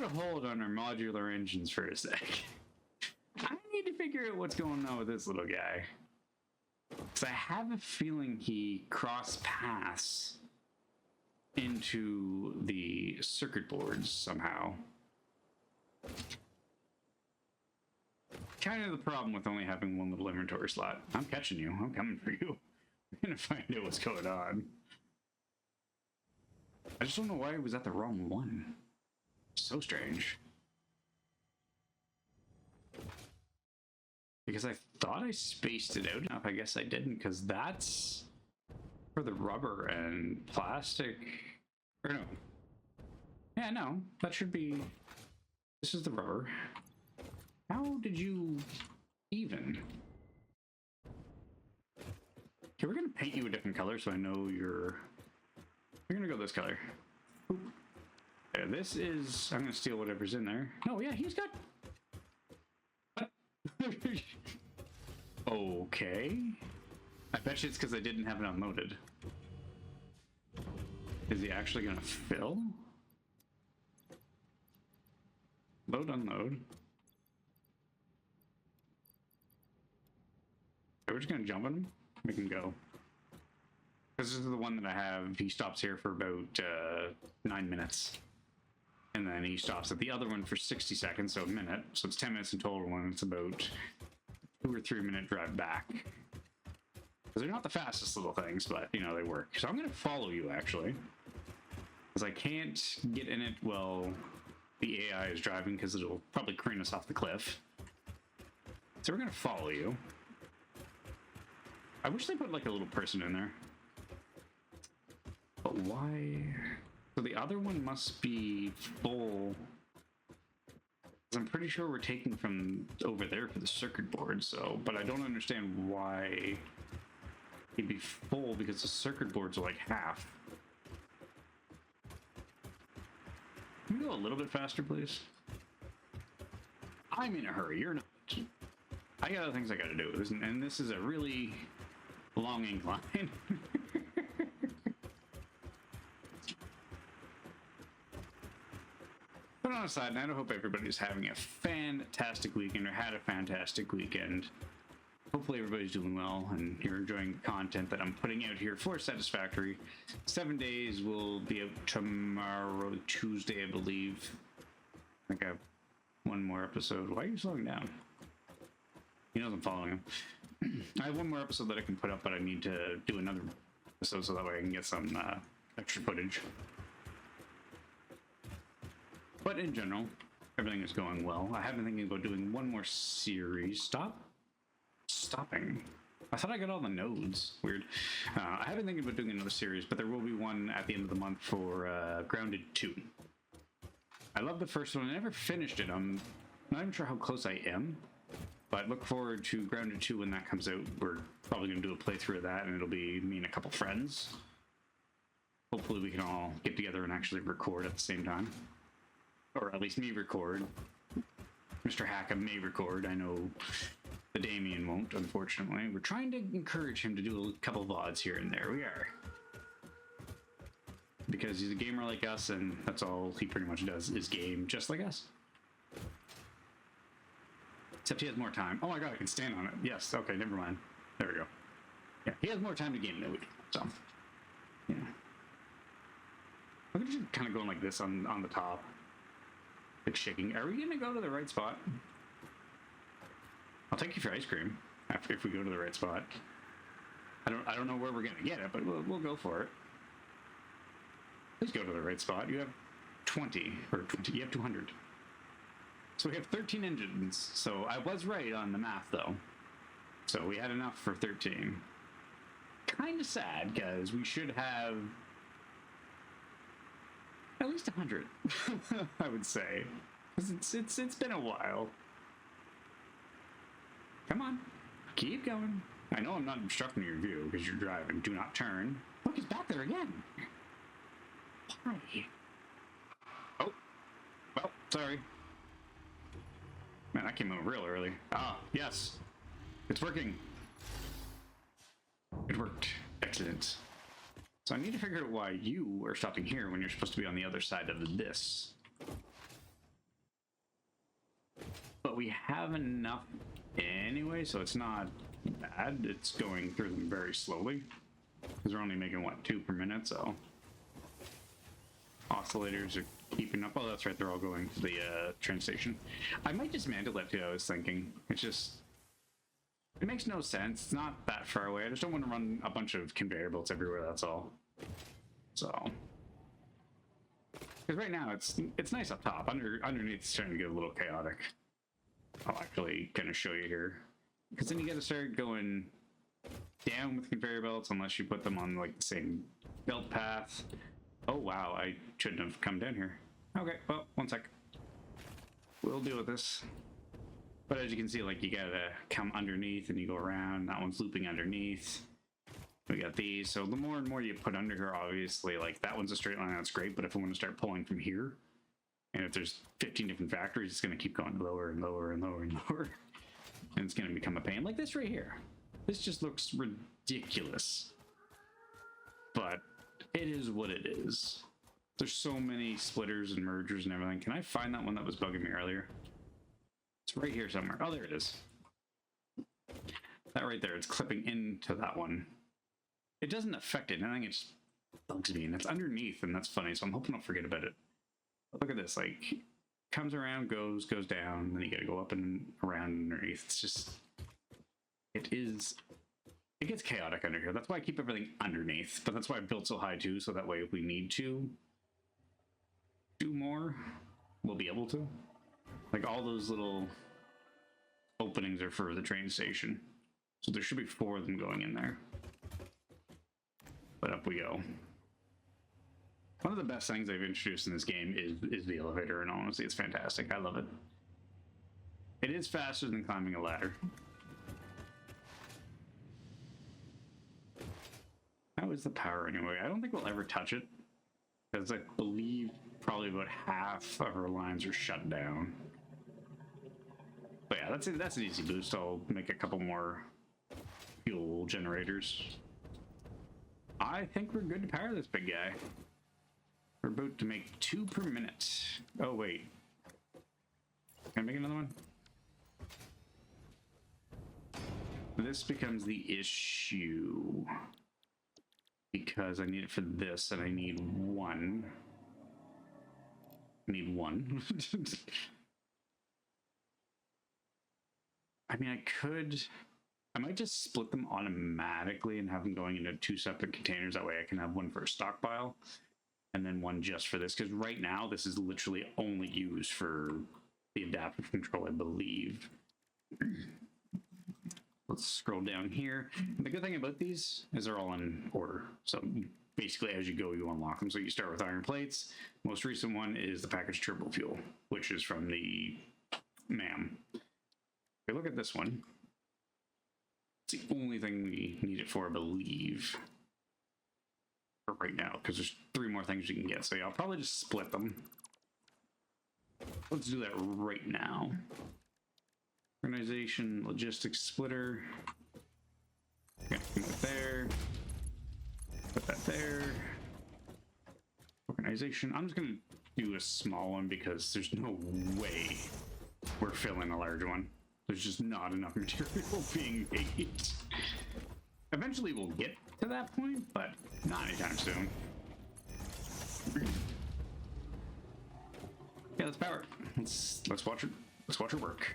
[SPEAKER 1] hold on our modular engines for a sec. I need to figure out what's going on with this little guy. Because I have a feeling he crossed paths into the circuit boards somehow. Kind of the problem with only having one little inventory slot. I'm catching you. I'm coming for you. I'm gonna find out what's going on. I just don't know why it was at the wrong one. So strange. Because I thought I spaced it out enough. I guess I didn't, because that's for the rubber and plastic. Or no. Yeah, no. That should be... This is the rubber. How did you even? Okay, we're going to paint you a different color so I know you're... We're going to go this color. Oop. Yeah, this is... I'm going to steal whatever's in there. No, yeah, he's got... What? Okay. I bet you it's because I didn't have it unloaded. Is he actually gonna fill? Load, unload. Okay, we're just gonna jump on him. Make him go. Because this is the one that I have. He stops here for about 9 minutes. And then he stops at the other one for 60 seconds, so a minute. So it's 10 minutes in total, and it's about 2 or 3 minute drive back. Because they're not the fastest little things, but, you know, they work. So I'm going to follow you, actually. Because I can't get in it while the AI is driving, because it'll probably crane us off the cliff. So we're going to follow you. I wish they put, like, a little person in there. But why? So the other one must be full. I'm pretty sure we're taking from over there for the circuit board, so, but I don't understand why he'd be full, because the circuit boards are like half. Can we go a little bit faster, please? I'm in a hurry, you're not. I got other things I gotta do, and this is a really long incline. But on a side note, I hope everybody's having a fantastic weekend, or had a fantastic weekend. Hopefully everybody's doing well and you're enjoying the content that I'm putting out here for Satisfactory. 7 days will be out tomorrow, Tuesday, I believe. I think I have one more episode. Why are you slowing down? He knows I'm following him. I have one more episode that I can put up, but I need to do another episode so that way I can get some extra footage. But in general, everything is going well. I have been thinking about doing one more series. Stopping. I thought I got all the nodes. Weird. I have been thinking about doing another series, but there will be one at the end of the month for Grounded 2. I love the first one. I never finished it. I'm not even sure how close I am, but look forward to Grounded 2 when that comes out. We're probably going to do a playthrough of that, and it'll be me and a couple friends. Hopefully we can all get together and actually record at the same time. Or at least me record. Mr. Hackham may record. I know the Damien won't, unfortunately. We're trying to encourage him to do a couple of VODs here and there. We are. Because he's a gamer like us, and that's all he pretty much does is game just like us. Except he has more time. Oh my god, I can stand on it. Yes, okay, never mind. There we go. Yeah, he has more time to game than we do, so. Yeah. I'm just kind of going like this on the top. Like shaking. Are we gonna go to the right spot? I'll take you for ice cream if we go to the right spot. I don't know where we're gonna get it, but we'll go for it. Please go to the right spot. You have 20 or 20. You have 200. So we have 13 engines. So I was right on the math though. So we had enough for 13. Kind of sad because we should have at least 100, I would say. It's been a while. Come on, keep going. I know I'm not obstructing your view because you're driving. Do not turn. Look, he's back there again. Why? Oh, well, sorry. Man, I came over real early. Ah, yes, it's working. It worked. Excellent. So I need to figure out why you are stopping here when you're supposed to be on the other side of this. But we have enough anyway, so it's not bad. It's going through them very slowly. Because we're only making, what, 2 per minute, so... Oscillators are keeping up. Oh, that's right, they're all going to the train station. I might dismantle it too, I was thinking. It's just... It makes no sense. It's not that far away. I just don't want to run a bunch of conveyor belts everywhere, that's all. So... Because right now, it's nice up top. Underneath, it's starting to get a little chaotic. I'll actually kind of show you here. Because then you got to start going down with conveyor belts unless you put them on like the same belt path. Oh wow, I shouldn't have come down here. Okay, well, one sec. We'll deal with this. But as you can see, like you gotta come underneath and you go around. That one's looping underneath. We got these. So the more and more you put under here, obviously, like that one's a straight line, that's great. But if I want to start pulling from here, and if there's 15 different factories, it's going to keep going lower and lower and lower and lower. and it's going to become a pain. Like this right here. This just looks ridiculous. But it is what it is. There's so many splitters and mergers and everything. Can I find that one that was bugging me earlier? It's right here somewhere. Oh, there it is. That right there, it's clipping into that one. It doesn't affect it. I think it just bugs me, and it's underneath, and that's funny, so I'm hoping I'll forget about it. But look at this, like, comes around, goes down, then you gotta go up and around underneath. It's just, it gets chaotic under here. That's why I keep everything underneath, but that's why I built so high too, so that way if we need to do more, we'll be able to. Like all those little openings are for the train station. So there should be 4 of them going in there. But up we go. One of the best things they've introduced in this game is the elevator, and honestly, it's fantastic. I love it. It is faster than climbing a ladder. How is the power anyway? I don't think we'll ever touch it, because I believe probably about half of our lines are shut down. But yeah, that's an easy boost. I'll make a couple more fuel generators. I think we're good to power this big guy. We're about to make 2 per minute. Oh, wait. Can I make another one? This becomes the issue. Because I need it for this, and I need 1. I need 1. I mean, I might just split them automatically and have them going into 2 separate containers. That way I can have 1 for a stockpile and then 1 just for this. Because right now, this is literally only used for the adaptive control, I believe. Let's scroll down here. And the good thing about these is they're all in order. So basically, as you go, you unlock them. So you start with iron plates. Most recent one is the packaged turbo fuel, which is from the MAM. If we look at this one, it's the only thing we need it for, I believe, for right now, because there's 3 more things you can get. So yeah, I'll probably just split them. Let's do that right now. Organization, logistics splitter. Okay, put that there. Put that there. Organization. I'm just going to do a small one because there's no way we're filling a large one. There's just not enough material being made. Eventually we'll get to that point, but not anytime soon. Yeah, let's power it. Let's watch it. Let's watch it work.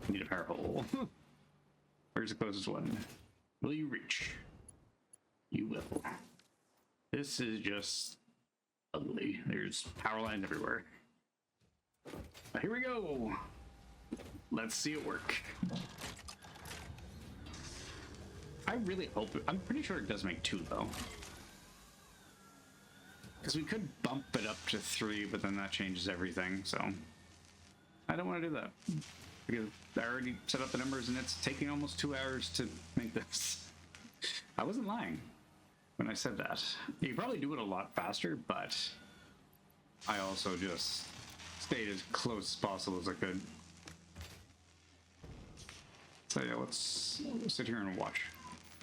[SPEAKER 1] Need a power hole. Where's the closest one? Will you reach? You will. This is just ugly. There's power lines everywhere. But here we go. Let's see it work. I really hope it, I'm pretty sure it does make 2 though. Because we could bump it up to 3, but then that changes everything, so I don't want to do that. Because I already set up the numbers and it's taking almost 2 hours to make this. I wasn't lying when I said that. You could probably do it a lot faster, but I also just stayed as close as possible as I could. So yeah, let's sit here and watch.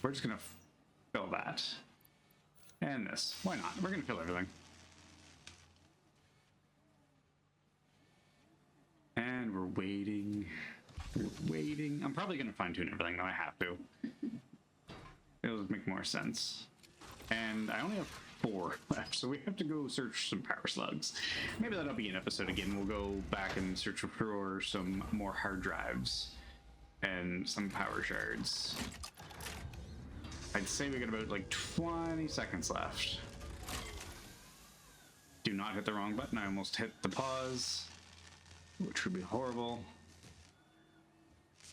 [SPEAKER 1] We're just gonna fill that. And this. Why not? We're gonna fill everything. And we're waiting. We're waiting. I'm probably gonna fine tune everything though, I have to. It'll make more sense. And I only have 4 left, so we have to go search some power slugs. Maybe that'll be an episode again. We'll go back and search for some more hard drives and some power shards. I'd say we got about like 20 seconds left. Do not hit the wrong button. I almost hit the pause, which would be horrible.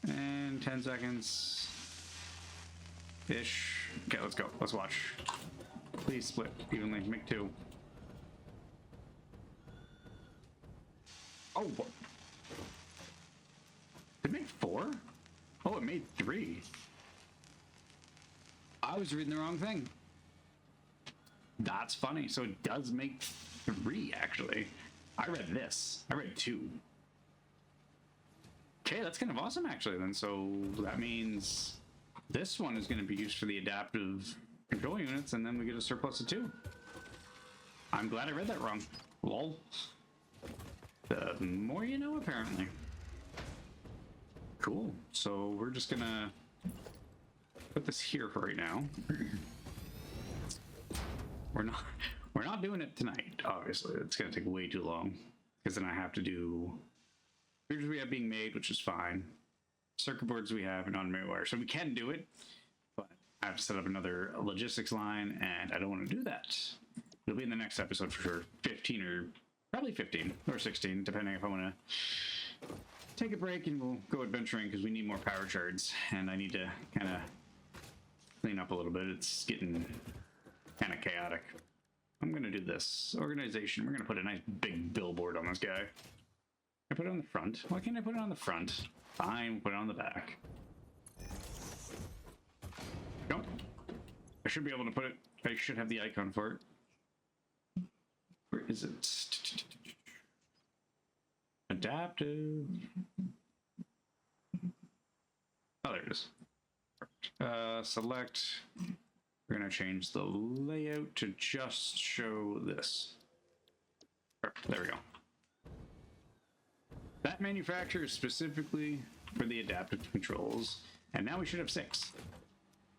[SPEAKER 1] And 10 seconds ish. Okay, let's go. Let's watch. Please split evenly. Make 2. Oh, what? Did it make 4? Oh, it made 3. I was reading the wrong thing. That's funny. So it does make 3, actually. I read this. I read 2. Okay, that's kind of awesome actually then. So that means this one is going to be used for the adaptive control units, and then we get a surplus of 2. I'm glad I read that wrong. Lol. The more you know, apparently. Cool. So we're just gonna put this here for right now. We're not doing it tonight, obviously. It's gonna take way too long. Because then I have to do figures we have being made, which is fine. Circuit boards we have and on-memory wire. So we can do it, but I have to set up another logistics line, and I don't want to do that. It'll be in the next episode for sure. 15 or probably 15 or 16, depending if I want to take a break and we'll go adventuring because we need more power shards, and I need to kind of clean up a little bit. It's getting kind of chaotic. I'm going to do this. Organization. We're going to put a nice big billboard on this guy. I put it on the front. Why can't I put it on the front? Fine, we'll put it on the back. Nope. I should be able to put it. I should have the icon for it. Where is it? Adaptive. Oh, there it is. Select. We're going to change the layout to just show this. Perfect. There we go. That manufacturer is specifically for the adaptive controls. And now we should have 6.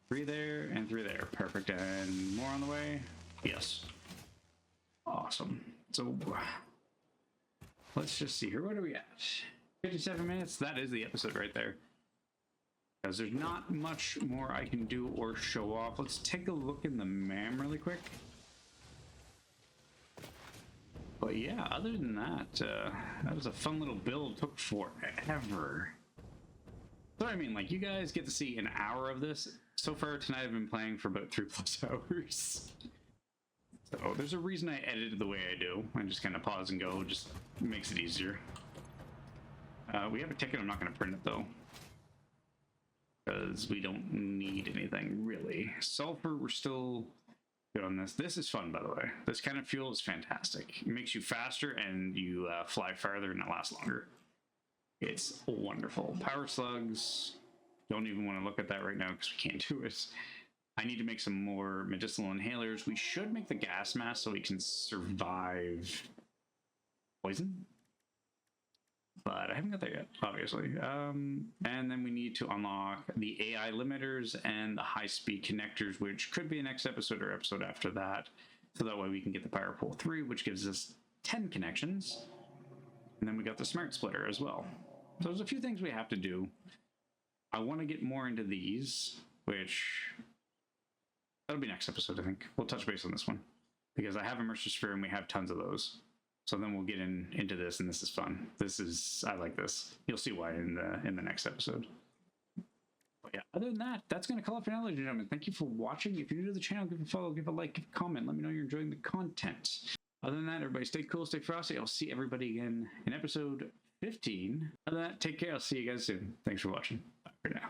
[SPEAKER 1] 3 there and 3 there. Perfect. And more on the way? Yes. Awesome. So let's just see here. What are we at? 57 minutes? That is the episode right there. Because there's not much more I can do or show off. Let's take a look in the MAM really quick. But yeah, other than that, that was a fun little build. Took forever. So I mean, like, you guys get to see an hour of this. So far tonight I've been playing for about 3+ hours. So there's a reason I edited the way I do. I just kind of pause and go, just makes it easier. We have a ticket, I'm not going to print it though. Because we don't need anything really. Sulfur, we're still good on this. This is fun, by the way. This kind of fuel is fantastic. It makes you faster and you fly farther and it lasts longer. It's wonderful. Power slugs, don't even want to look at that right now because we can't do it. I need to make some more medicinal inhalers. We should make the gas mask so we can survive poison. But I haven't got there yet, obviously. And then we need to unlock the AI limiters and the high-speed connectors, which could be a next episode or episode after that. So that way we can get the Power Pole 3, which gives us 10 connections. And then we got the Smart Splitter as well. So there's a few things we have to do. I want to get more into these, which that'll be next episode, I think. We'll touch base on this one. Because I have Immersive Sphere and we have tons of those. So then we'll get into this, and this is fun. I like this. You'll see why in the next episode. But yeah, other than that, that's going to call it for now, ladies and gentlemen. Thank you for watching. If you're new to the channel, give a follow, give a like, give a comment. Let me know you're enjoying the content. Other than that, everybody stay cool, stay frosty. I'll see everybody again in episode 15. Other than that, take care. I'll see you guys soon. Thanks for watching. Bye for now.